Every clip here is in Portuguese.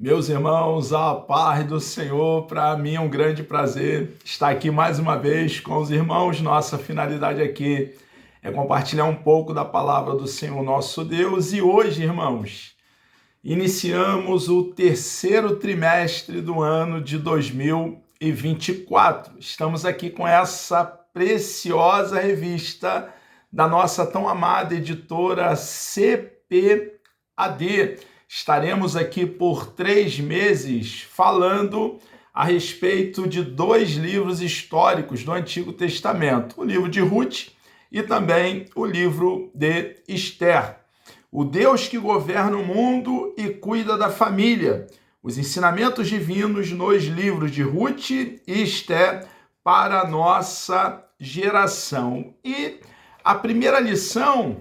Meus irmãos, a paz do Senhor, para mim é um grande prazer estar aqui mais uma vez com os irmãos. Nossa finalidade aqui é compartilhar um pouco da palavra do Senhor nosso Deus. E hoje, irmãos, iniciamos o terceiro trimestre do ano de 2024. Estamos aqui com essa preciosa revista da nossa tão amada editora CPAD. Estaremos aqui por 3 meses falando a respeito de 2 livros históricos do Antigo Testamento, o livro de Ruth e também o livro de Esther. O Deus que governa o mundo e cuida da família. Os ensinamentos divinos nos livros de Ruth e Esther para a nossa geração. E a primeira lição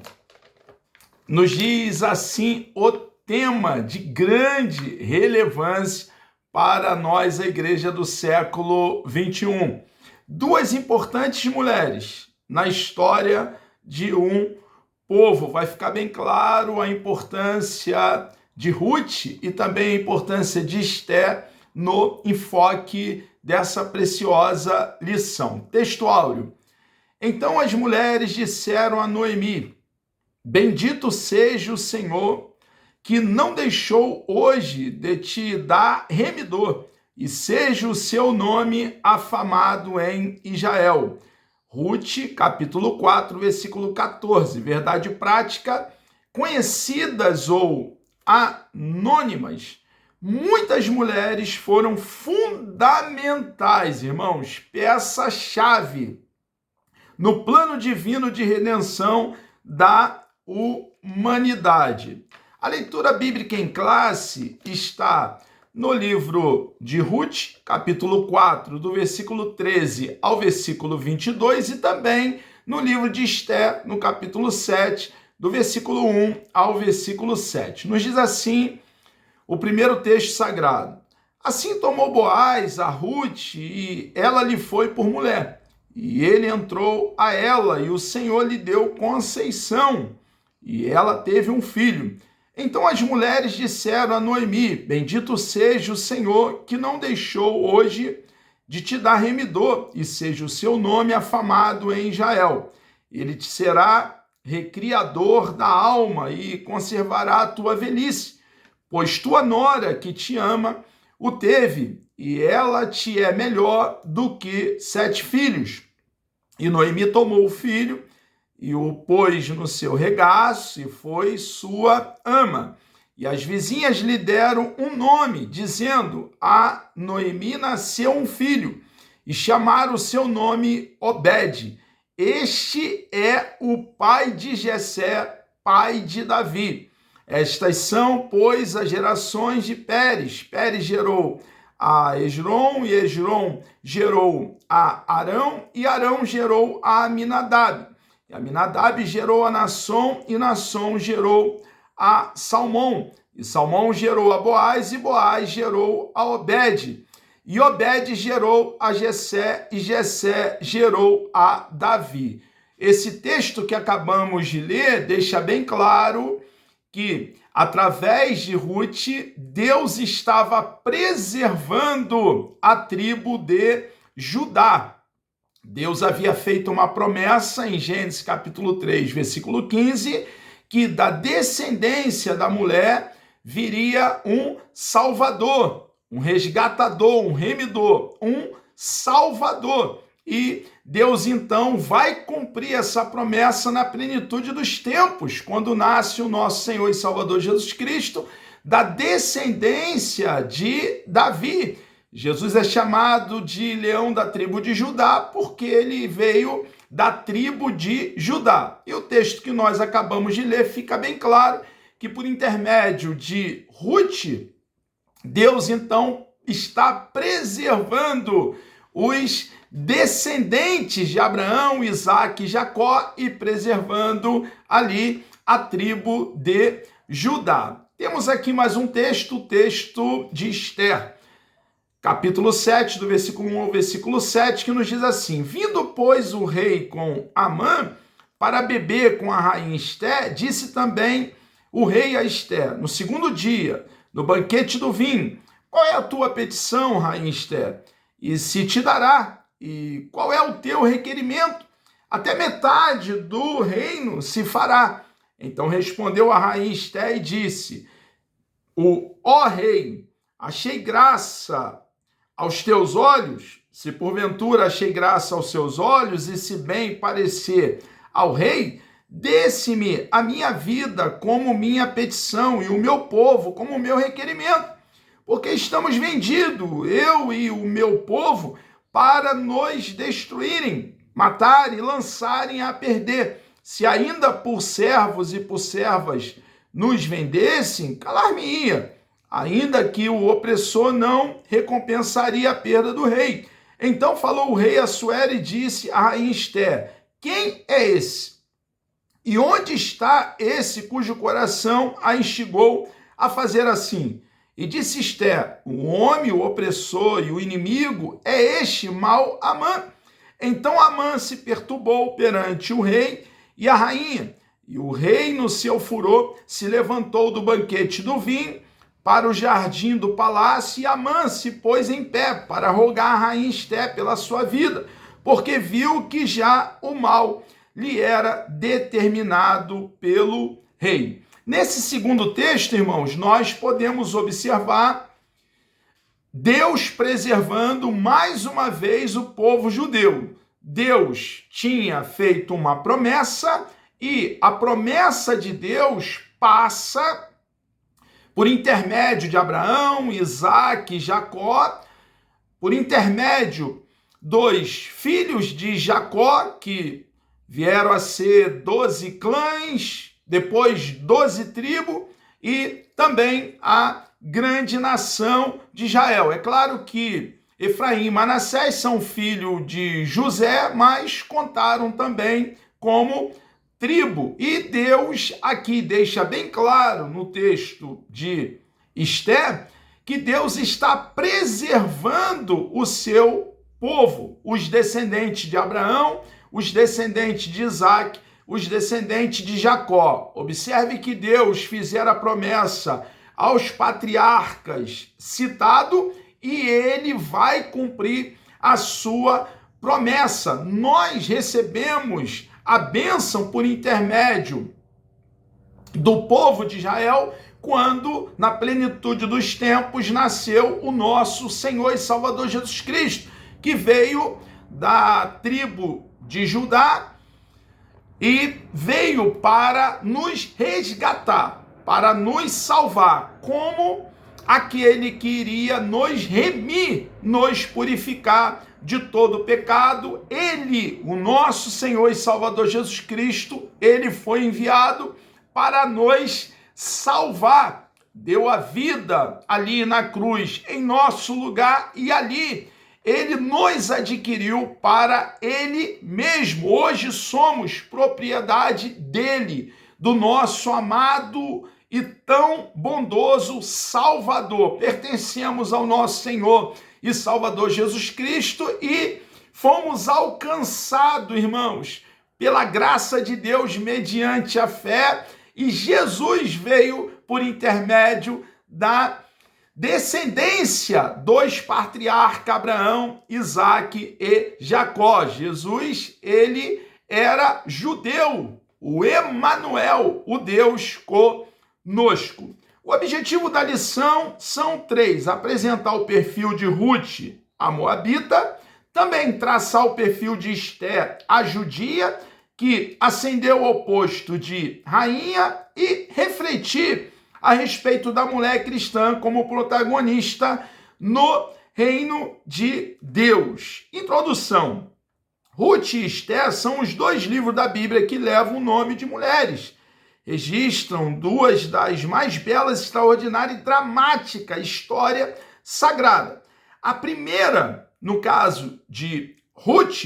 nos diz assim o tema de grande relevância para nós, a igreja do século 21. 2 importantes mulheres na história de um povo. Vai ficar bem claro a importância de Ruth e também a importância de Esther no enfoque dessa preciosa lição. Texto áureo. Então as mulheres disseram a Noemi: Bendito seja o Senhor, que não deixou hoje de te dar remidor, e seja o seu nome afamado em Israel. Ruth, capítulo 4, versículo 14. Verdade prática, conhecidas ou anônimas, muitas mulheres foram fundamentais, irmãos, peça-chave no plano divino de redenção da humanidade. A leitura bíblica em classe está no livro de Ruth, capítulo 4, do versículo 13 ao versículo 22, e também no livro de Esther, no capítulo 7, do versículo 1 ao versículo 7. Nos diz assim o primeiro texto sagrado: Assim tomou Boaz a Ruth, e ela lhe foi por mulher. E ele entrou a ela, e o Senhor lhe deu conceição, e ela teve um filho. Então as mulheres disseram a Noemi: Bendito seja o Senhor, que não deixou hoje de te dar remidor, e seja o seu nome afamado em Israel. Ele te será recriador da alma e conservará a tua velhice, pois tua nora, que te ama, o teve, e ela te é melhor do que 7 filhos. E Noemi tomou o filho e o pôs no seu regaço, e foi sua ama. E as vizinhas lhe deram um nome, dizendo: A Noemi nasceu um filho, e chamaram o seu nome Obed. Este é o pai de Jessé, pai de Davi. Estas são, pois, as gerações de Pérez. Pérez gerou a Esrom, e Esrom gerou a Arão, e Arão gerou a Aminadab. E Aminadab gerou a Nasson, e Nasson gerou a Salmão. E Salmão gerou a Boaz, e Boaz gerou a Obed. E Obed gerou a Jessé, e Jessé gerou a Davi. Esse texto que acabamos de ler deixa bem claro que, através de Ruth, Deus estava preservando a tribo de Judá. Deus havia feito uma promessa em Gênesis capítulo 3, versículo 15, que da descendência da mulher viria um salvador, um resgatador, um remidor, um salvador. E Deus então vai cumprir essa promessa na plenitude dos tempos, quando nasce o nosso Senhor e Salvador Jesus Cristo, da descendência de Davi. Jesus é chamado de leão da tribo de Judá porque ele veio da tribo de Judá. E o texto que nós acabamos de ler fica bem claro que, por intermédio de Ruth, Deus então está preservando os descendentes de Abraão, Isaque e Jacó, e preservando ali a tribo de Judá. Temos aqui mais um texto, o texto de Esther, capítulo 7, do versículo 1 ao versículo 7, que nos diz assim: Vindo, pois, o rei com Amã para beber com a rainha Esther, disse também o rei a Esther: No segundo dia, no banquete do vinho. Qual é a tua petição, rainha Esther? E se te dará. E qual é o teu requerimento? Até metade do reino se fará. Então respondeu a rainha Esther e disse: ó rei, achei graça aos teus olhos, se porventura achei graça aos seus olhos, e se bem parecer ao rei, desse-me a minha vida como minha petição, e o meu povo como meu requerimento, porque estamos vendidos, eu e o meu povo, para nos destruírem, matarem e lançarem a perder. Se ainda por servos e por servas nos vendessem, calar-me-ia, ainda que o opressor não recompensaria a perda do rei. Então falou o rei Assuero e disse a rainha Esther: quem é esse? E onde está esse cujo coração a instigou a fazer assim? E disse Esther: o homem, o opressor e o inimigo é este mau Amã. Então Amã se perturbou perante o rei e a rainha. E o rei, no seu furor, se levantou do banquete do vinho para o jardim do palácio, e Amã se pôs em pé para rogar a rainha Esther pela sua vida, porque viu que já o mal lhe era determinado pelo rei. Nesse segundo texto, irmãos, nós podemos observar Deus preservando mais uma vez o povo judeu. Deus tinha feito uma promessa e a promessa de Deus passa por intermédio de Abraão, Isaque e Jacó, por intermédio dos filhos de Jacó, que vieram a ser 12 clãs, depois 12 tribos, e também a grande nação de Israel. É claro que Efraim e Manassés são filhos de José, mas contaram também como tribo. E Deus aqui deixa bem claro no texto de Esther que Deus está preservando o seu povo, os descendentes de Abraão, os descendentes de Isaque, os descendentes de Jacó. Observe que Deus fizera a promessa aos patriarcas citado e ele vai cumprir a sua promessa. Nós recebemos a bênção por intermédio do povo de Israel quando, na plenitude dos tempos, nasceu o nosso Senhor e Salvador Jesus Cristo, que veio da tribo de Judá e veio para nos resgatar, para nos salvar, como aquele que iria nos remir, nos purificar de todo pecado. Ele, o nosso Senhor e Salvador Jesus Cristo, ele foi enviado para nos salvar. Deu a vida ali na cruz, em nosso lugar, e ali ele nos adquiriu para ele mesmo. Hoje somos propriedade dele, do nosso amado e tão bondoso Salvador. Pertencemos ao nosso Senhor e Salvador Jesus Cristo e fomos alcançados, irmãos, pela graça de Deus mediante a fé, e Jesus veio por intermédio da descendência dos patriarcas Abraão, Isaque e Jacó. Jesus, ele era judeu, o Emanuel, o Deus conosco. O objetivo da lição são 3: apresentar o perfil de Ruth, a moabita, também traçar o perfil de Esther, a judia, que ascendeu ao posto de rainha, e refletir a respeito da mulher cristã como protagonista no reino de Deus. Introdução. Ruth e Esther são os 2 livros da Bíblia que levam o nome de mulheres. Registram 2 das mais belas, extraordinárias e dramáticas história sagrada. A primeira, no caso de Ruth,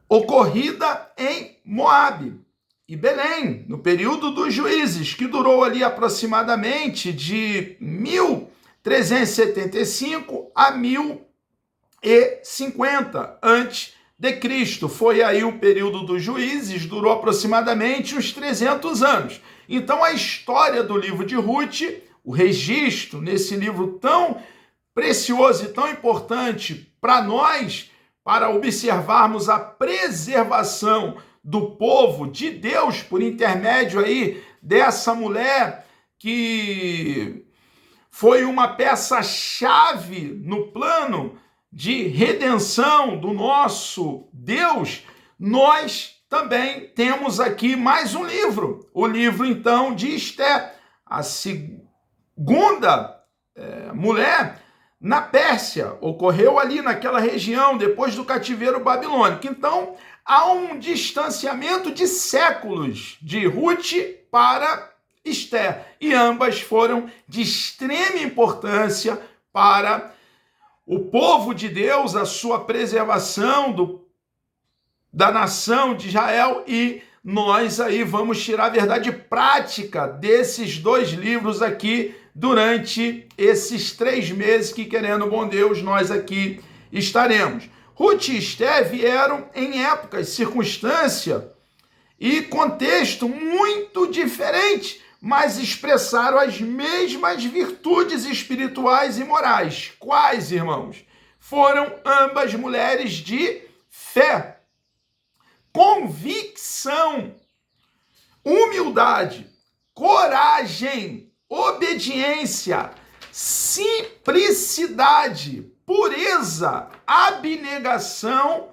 ocorrida em Moabe e Belém, no período dos juízes, que durou ali aproximadamente de 1375 a 1050 antes de Cristo. Foi aí o período dos juízes, durou aproximadamente uns 300 anos. Então a história do livro de Ruth, o registro nesse livro tão precioso e tão importante para nós, para observarmos a preservação do povo de Deus por intermédio aí dessa mulher que foi uma peça-chave no plano de redenção do nosso Deus. Nós também temos aqui mais um livro, o livro então de Esté, a segunda mulher na Pérsia, ocorreu ali naquela região depois do cativeiro babilônico. Então há um distanciamento de séculos de Ruth para Esté, e ambas foram de extrema importância para o povo de Deus, a sua preservação da nação de Israel, e nós aí vamos tirar a verdade prática desses dois livros aqui durante esses 3 meses que, querendo o bom Deus, nós aqui estaremos. Ruth e Esté vieram em épocas, circunstância e contexto muito diferentes, mas expressaram as mesmas virtudes espirituais e morais. Quais, irmãos? Foram ambas mulheres de fé, convicção, humildade, coragem, obediência, simplicidade, pureza, abnegação,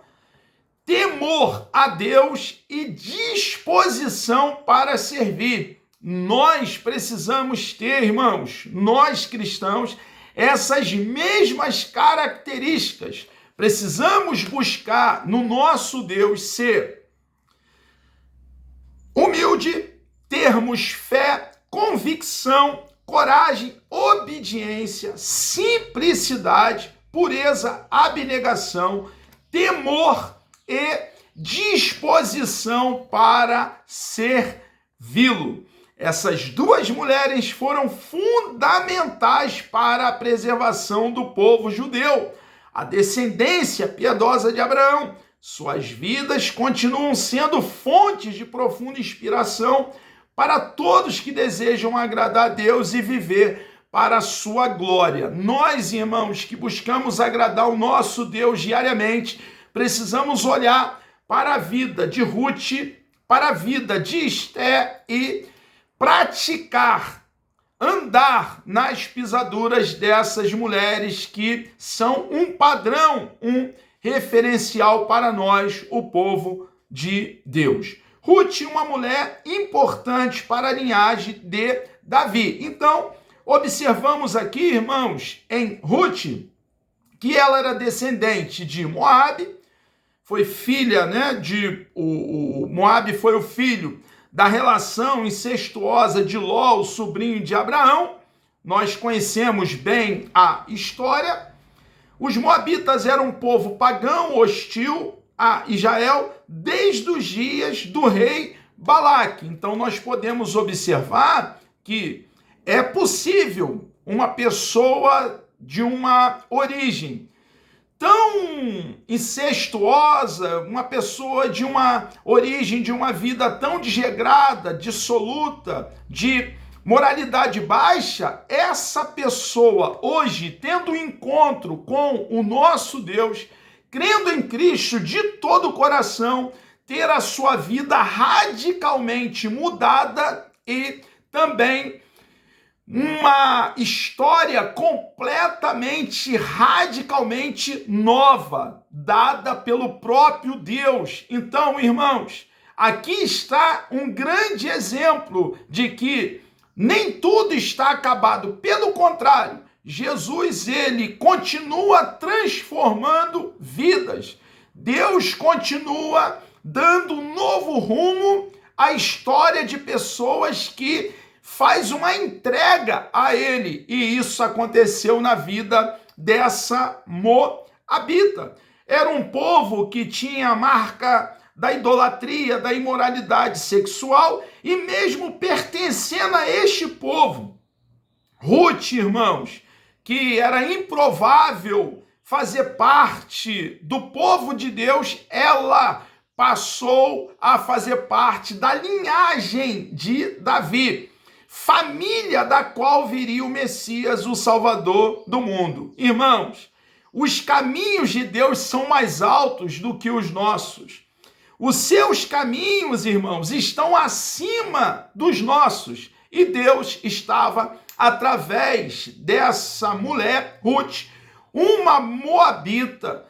temor a Deus e disposição para servir. Nós precisamos ter, irmãos, nós cristãos, essas mesmas características. Precisamos buscar no nosso Deus ser humilde, termos fé, convicção, coragem, obediência, simplicidade, pureza, abnegação, temor e disposição para servi-lo. Essas duas mulheres foram fundamentais para a preservação do povo judeu, a descendência piedosa de Abraão. Suas vidas continuam sendo fontes de profunda inspiração para todos que desejam agradar a Deus e viver para a sua glória. Nós, irmãos, que buscamos agradar o nosso Deus diariamente, precisamos olhar para a vida de Ruth, para a vida de Esté e praticar, andar nas pisaduras dessas mulheres que são um padrão, um referencial para nós, o povo de Deus. Ruth, uma mulher importante para a linhagem de Davi. Então, observamos aqui, irmãos, em Ruth, que ela era descendente de Moabe, foi filha, Moabe foi o filho da relação incestuosa de Ló, o sobrinho de Abraão. Nós conhecemos bem a história. Os moabitas eram um povo pagão, hostil a Israel, desde os dias do rei Balaque. Então nós podemos observar que é possível uma pessoa de uma origem tão incestuosa, uma pessoa de uma origem, de uma vida tão desregrada, dissoluta, de moralidade baixa, essa pessoa hoje, tendo um encontro com o nosso Deus, crendo em Cristo de todo o coração, ter a sua vida radicalmente mudada e também uma história completamente, radicalmente nova, dada pelo próprio Deus. Então, irmãos, aqui está um grande exemplo de que nem tudo está acabado. Pelo contrário, Jesus, ele continua transformando vidas. Deus continua dando um novo rumo à história de pessoas que faz uma entrega a ele. E isso aconteceu na vida dessa moabita. Era um povo que tinha a marca da idolatria, da imoralidade sexual, e mesmo pertencendo a este povo, Ruth, irmãos, que era improvável fazer parte do povo de Deus, ela passou a fazer parte da linhagem de Davi, família da qual viria o Messias, o Salvador do mundo. Irmãos, os caminhos de Deus são mais altos do que os nossos. Os seus caminhos, irmãos, estão acima dos nossos. E Deus estava, através dessa mulher, Ruth, uma moabita,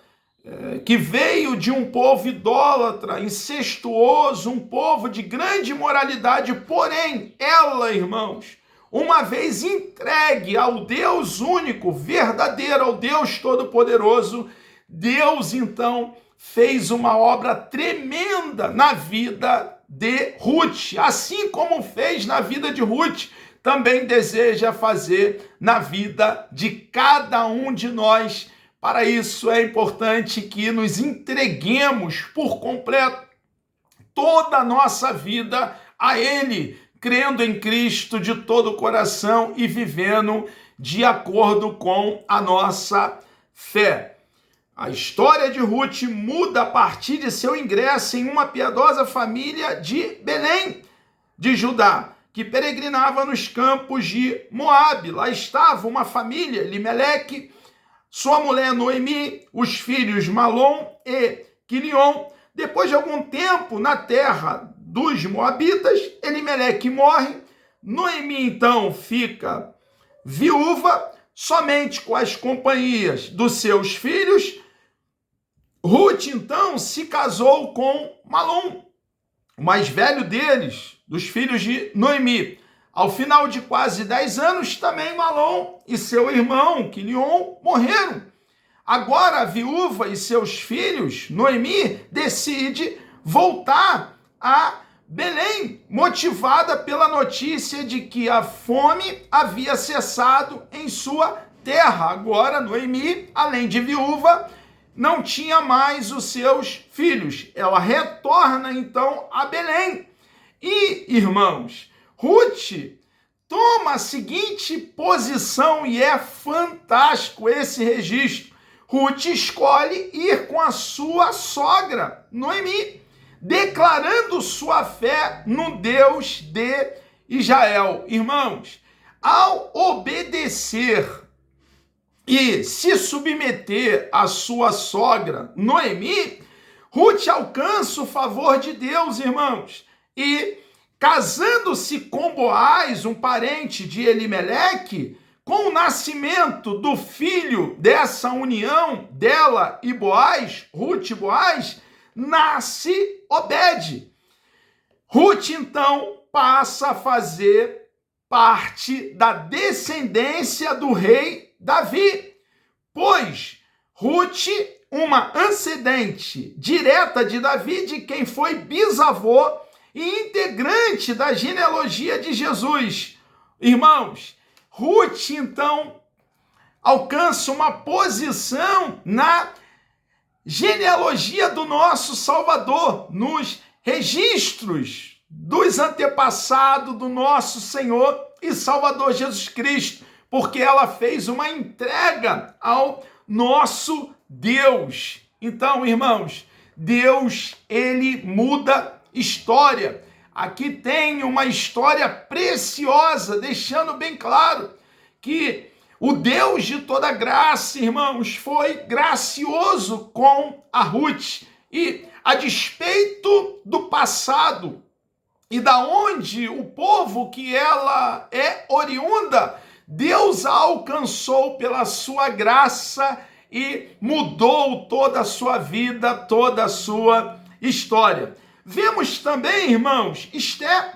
que veio de um povo idólatra, incestuoso, um povo de grande imoralidade, porém, ela, irmãos, uma vez entregue ao Deus único, verdadeiro, ao Deus Todo-Poderoso, Deus, então, fez uma obra tremenda na vida de Ruth, assim como fez na vida de Ruth, também deseja fazer na vida de cada um de nós. Para isso é importante que nos entreguemos por completo toda a nossa vida a Ele, crendo em Cristo de todo o coração e vivendo de acordo com a nossa fé. A história de Ruth muda a partir de seu ingresso em uma piedosa família de Belém, de Judá, que peregrinava nos campos de Moabe. Lá estava uma família, Elimeleque, sua mulher Noemi, os filhos Malom e Quilion. Depois de algum tempo na terra dos Moabitas, Elimeleque morre. Noemi então fica viúva, somente com as companhias dos seus filhos. Ruth então se casou com Malom, o mais velho deles, dos filhos de Noemi. Ao final de quase 10 anos, também Malom e seu irmão, Quilion, morreram. Agora a viúva e seus filhos, Noemi, decide voltar a Belém, motivada pela notícia de que a fome havia cessado em sua terra. Agora Noemi, além de viúva, não tinha mais os seus filhos. Ela retorna então a Belém. E, irmãos, Ruth toma a seguinte posição, e é fantástico esse registro. Ruth escolhe ir com a sua sogra, Noemi, declarando sua fé no Deus de Israel. Irmãos, ao obedecer e se submeter à sua sogra, Noemi, Ruth alcança o favor de Deus, irmãos, e casando-se com Boaz, um parente de Elimeleque, com o nascimento do filho dessa união dela e Boaz, Ruth e Boaz, nasce Obed. Ruth, então, passa a fazer parte da descendência do rei Davi, pois Ruth, uma ascendente direta de Davi, de quem foi bisavô e integrante da genealogia de Jesus. Irmãos, Ruth, então, alcança uma posição na genealogia do nosso Salvador, nos registros dos antepassados do nosso Senhor e Salvador Jesus Cristo, porque ela fez uma entrega ao nosso Deus. Então, irmãos, Deus, ele muda história. Aqui tem uma história preciosa, deixando bem claro que o Deus de toda graça, irmãos, foi gracioso com a Ruth. E a despeito do passado e da onde o povo que ela é oriunda, Deus a alcançou pela sua graça e mudou toda a sua vida, toda a sua história. Vemos também, irmãos, Esté,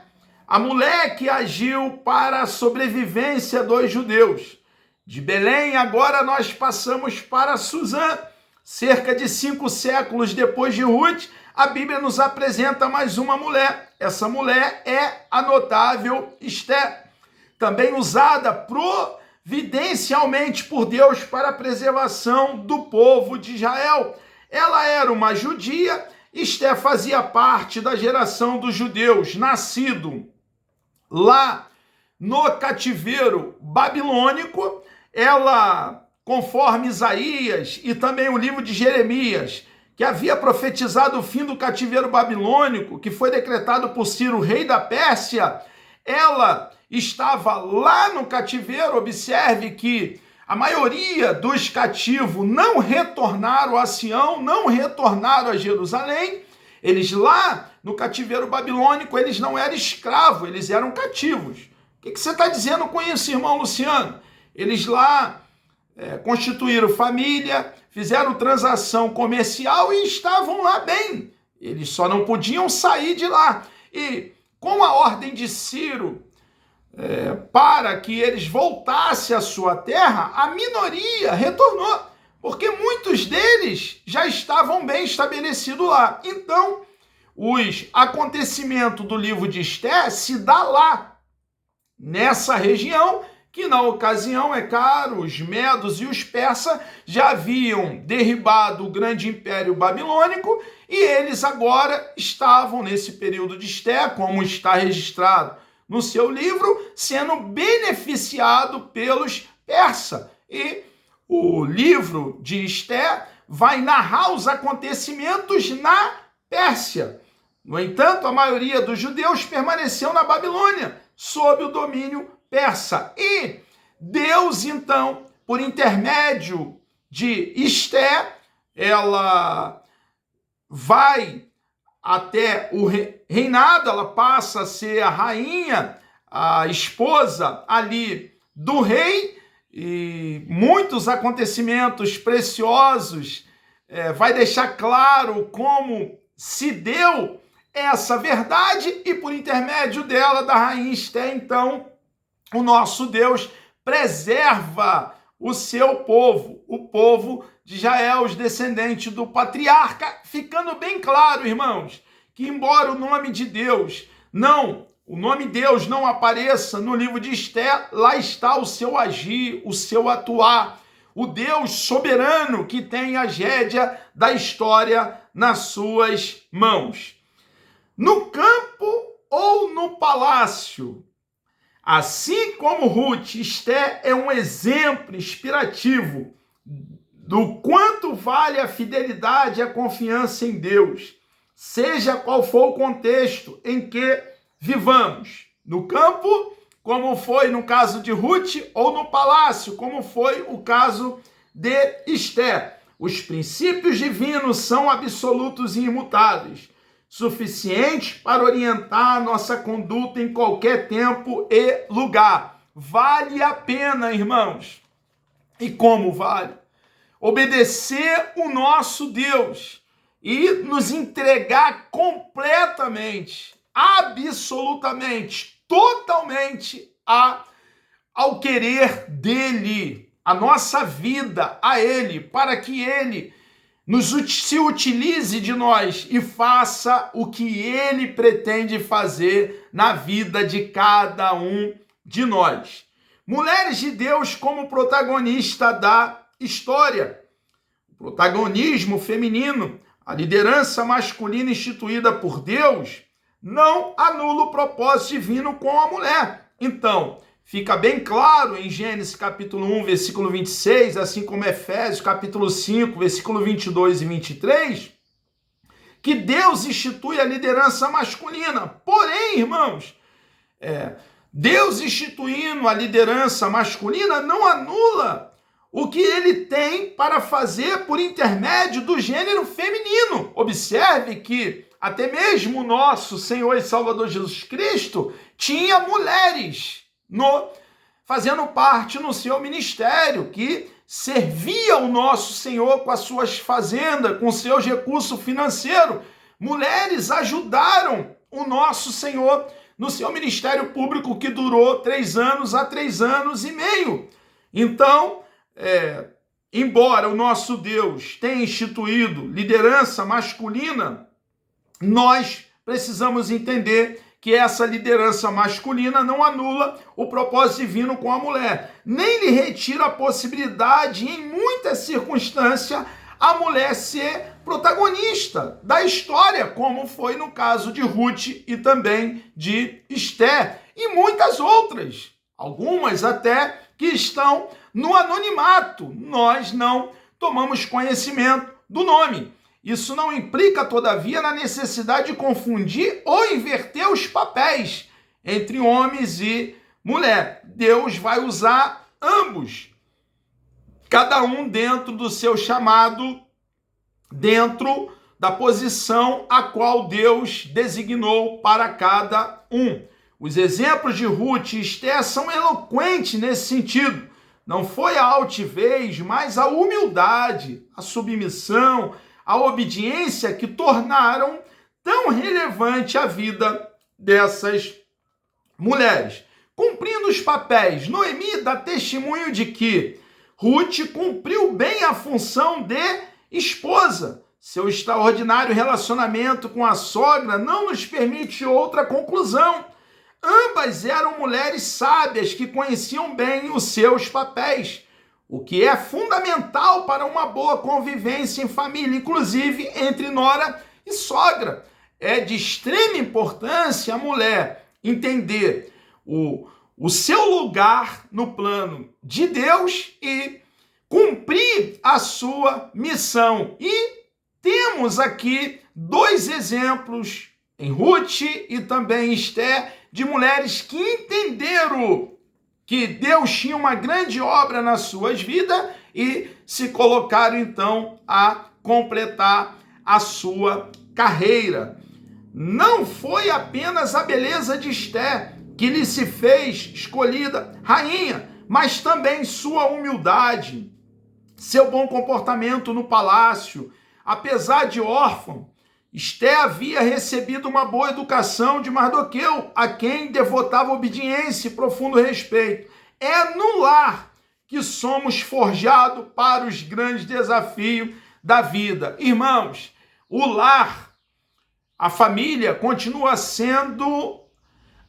a mulher que agiu para a sobrevivência dos judeus. De Belém, agora nós passamos para Susã. Cerca de 5 séculos depois de Ruth, a Bíblia nos apresenta mais uma mulher. Essa mulher é a notável Esté, também usada providencialmente por Deus para a preservação do povo de Israel. Ela era uma judia. Esté fazia parte da geração dos judeus, nascido lá no cativeiro babilônico. Ela, conforme Isaías e também o livro de Jeremias, que havia profetizado o fim do cativeiro babilônico, que foi decretado por Ciro, rei da Pérsia, ela estava lá no cativeiro. Observe que a maioria dos cativos não retornaram a Sião, não retornaram a Jerusalém. Eles lá no cativeiro babilônico, eles não eram escravos, eles eram cativos. O que você está dizendo com isso, irmão Luciano? Eles lá constituíram família, fizeram transação comercial e estavam lá bem. Eles só não podiam sair de lá. E com a ordem de Ciro, para que eles voltassem à sua terra, a minoria retornou, porque muitos deles já estavam bem estabelecidos lá. Então, os acontecimentos do livro de Esther se dá lá, nessa região, que na ocasião, os medos e os persas já haviam derribado o grande império babilônico e eles agora estavam, nesse período de Esther, como está registrado no seu livro, sendo beneficiado pelos persas. E o livro de Esther vai narrar os acontecimentos na Pérsia. No entanto, a maioria dos judeus permaneceu na Babilônia, sob o domínio persa. E Deus, então, por intermédio de Esther, ela vai até o reinado, ela passa a ser a rainha, a esposa ali do rei, e muitos acontecimentos preciosos vai deixar claro como se deu essa verdade, e por intermédio dela, da rainha Esther, então, o nosso Deus preserva o seu povo, o povo de Israel, os descendentes do patriarca, ficando bem claro, irmãos, que embora o nome de Deus o nome Deus não apareça no livro de Esther, lá está o seu agir, o seu atuar, o Deus soberano que tem a rédea da história nas suas mãos. No campo ou no palácio, assim como Ruth, Esther é um exemplo inspirativo do quanto vale a fidelidade e a confiança em Deus, seja qual for o contexto em que vivamos. No campo, como foi no caso de Ruth, ou no palácio, como foi o caso de Esther. Os princípios divinos são absolutos e imutáveis, suficientes para orientar a nossa conduta em qualquer tempo e lugar. Vale a pena, irmãos. E como vale? Obedecer o nosso Deus e nos entregar completamente, absolutamente, totalmente ao querer dele, a nossa vida a ele, para que ele se utilize de nós e faça o que ele pretende fazer na vida de cada um de nós. Mulheres de Deus como protagonista da história. O protagonismo feminino, a liderança masculina instituída por Deus, não anula o propósito divino com a mulher. Então, fica bem claro em Gênesis capítulo 1, versículo 26, assim como Efésios capítulo 5, versículo 22 e 23, que Deus institui a liderança masculina. Porém, irmãos, Deus instituindo a liderança masculina não anula o que ele tem para fazer por intermédio do gênero feminino. Observe que até mesmo o nosso Senhor e Salvador Jesus Cristo tinha mulheres fazendo parte no seu ministério, que servia o nosso Senhor com as suas fazendas, com seus recursos financeiros. Mulheres ajudaram o nosso Senhor no seu ministério público, que durou 3 anos a 3 anos e meio. Então, embora o nosso Deus tenha instituído liderança masculina, nós precisamos entender que essa liderança masculina não anula o propósito divino com a mulher, nem lhe retira a possibilidade, em muitas circunstâncias, a mulher ser protagonista da história, como foi no caso de Ruth e também de Esther, e muitas outras, algumas até que estão no anonimato. Nós não tomamos conhecimento do nome. Isso não implica, todavia, na necessidade de confundir ou inverter os papéis entre homens e mulher. Deus vai usar ambos, cada um dentro do seu chamado, dentro da posição a qual Deus designou para cada um. Os exemplos de Ruth e Esther são eloquentes nesse sentido. Não foi a altivez, mas a humildade, a submissão, a obediência que tornaram tão relevante a vida dessas mulheres. Cumprindo os papéis, Noemi dá testemunho de que Ruth cumpriu bem a função de esposa. Seu extraordinário relacionamento com a sogra não nos permite outra conclusão. Ambas eram mulheres sábias que conheciam bem os seus papéis, o que é fundamental para uma boa convivência em família, inclusive entre nora e sogra. É de extrema importância a mulher entender o seu lugar no plano de Deus e cumprir a sua missão. E temos aqui dois exemplos em Ruth e também em Esther, de mulheres que entenderam que Deus tinha uma grande obra nas suas vidas e se colocaram então a completar a sua carreira. Não foi apenas a beleza de Esther que lhe se fez escolhida rainha, mas também sua humildade, seu bom comportamento no palácio. Apesar de órfã, Esther havia recebido uma boa educação de Mardoqueu, a quem devotava obediência e profundo respeito. É no lar que somos forjados para os grandes desafios da vida. Irmãos, o lar, a família, continua sendo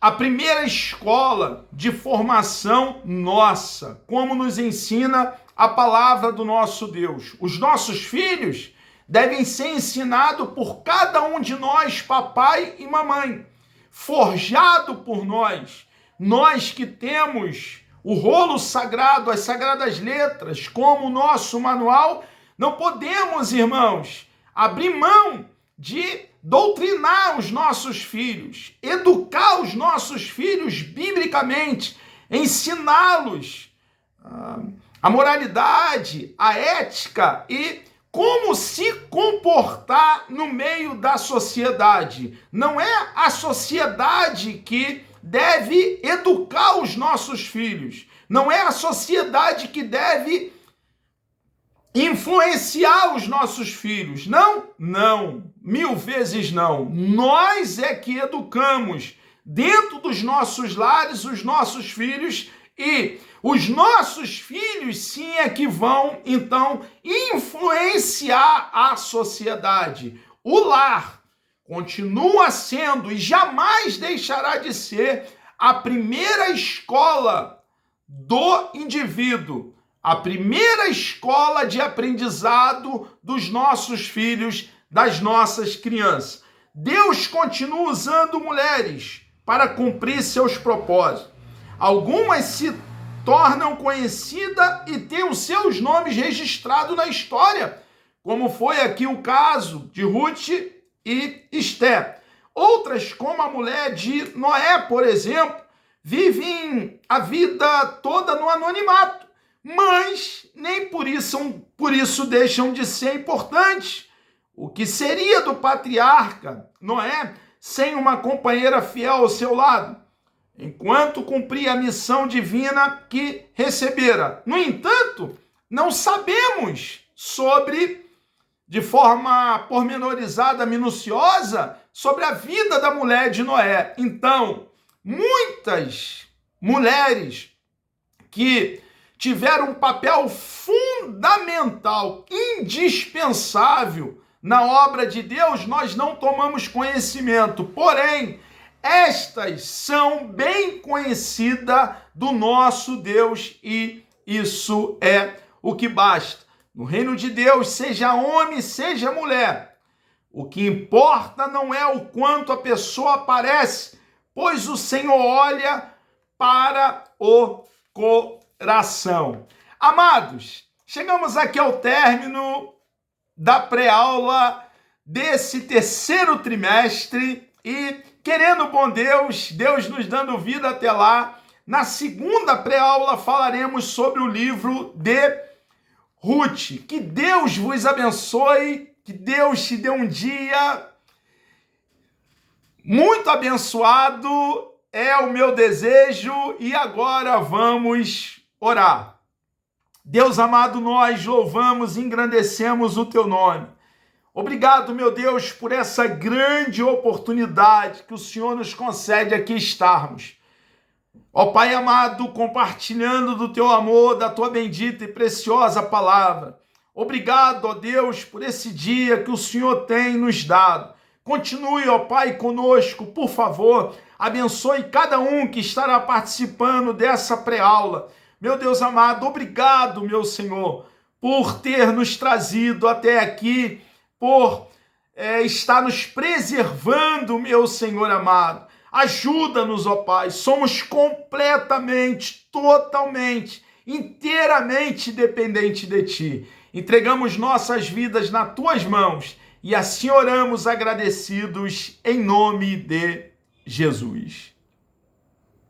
a primeira escola de formação nossa, como nos ensina a palavra do nosso Deus. Os nossos filhos devem ser ensinados por cada um de nós, papai e mamãe, forjado por nós. Nós que temos o rolo sagrado, as sagradas letras, como nosso manual, não podemos, irmãos, abrir mão de doutrinar os nossos filhos, educar os nossos filhos biblicamente, ensiná-los a moralidade, a ética e como se comportar no meio da sociedade. Não é a sociedade que deve educar os nossos filhos. Não é a sociedade que deve influenciar os nossos filhos. Não, não. 1000 vezes não. Nós é que educamos dentro dos nossos lares os nossos filhos e os nossos filhos sim é que vão, então, influenciar a sociedade. O lar continua sendo e jamais deixará de ser a primeira escola do indivíduo, a primeira escola de aprendizado dos nossos filhos, das nossas crianças. Deus continua usando mulheres para cumprir seus propósitos. Algumas se tornam conhecidas e têm os seus nomes registrados na história, como foi aqui o caso de Ruth e Esther. Outras, como a mulher de Noé, por exemplo, vivem a vida toda no anonimato, mas nem por isso deixam de ser importantes. O que seria do patriarca Noé sem uma companheira fiel ao seu lado, enquanto cumpria a missão divina que recebera? No entanto, não sabemos de forma pormenorizada, minuciosa, sobre a vida da mulher de Noé. Então, muitas mulheres que tiveram um papel fundamental, indispensável na obra de Deus, nós não tomamos conhecimento. Porém, estas são bem conhecidas do nosso Deus e isso é o que basta. No reino de Deus, seja homem, seja mulher, o que importa não é o quanto a pessoa aparece, pois o Senhor olha para o coração. Amados, chegamos aqui ao término da pré-aula desse terceiro trimestre e, querendo bom Deus, Deus nos dando vida até lá, na segunda pré-aula falaremos sobre o livro de Ruth. Que Deus vos abençoe, que Deus te dê um dia muito abençoado, é o meu desejo, e agora vamos orar. Deus amado, nós louvamos e engrandecemos o teu nome. Obrigado, meu Deus, por essa grande oportunidade que o Senhor nos concede aqui estarmos. Ó Pai amado, compartilhando do teu amor, da tua bendita e preciosa palavra. Obrigado, ó Deus, por esse dia que o Senhor tem nos dado. Continue, ó Pai, conosco, por favor. Abençoe cada um que estará participando dessa pré-aula. Meu Deus amado, obrigado, meu Senhor, por ter nos trazido até aqui, por estar nos preservando, meu Senhor amado. Ajuda-nos, ó Pai, somos completamente, totalmente, inteiramente dependentes de Ti. Entregamos nossas vidas nas Tuas mãos e assim oramos agradecidos em nome de Jesus.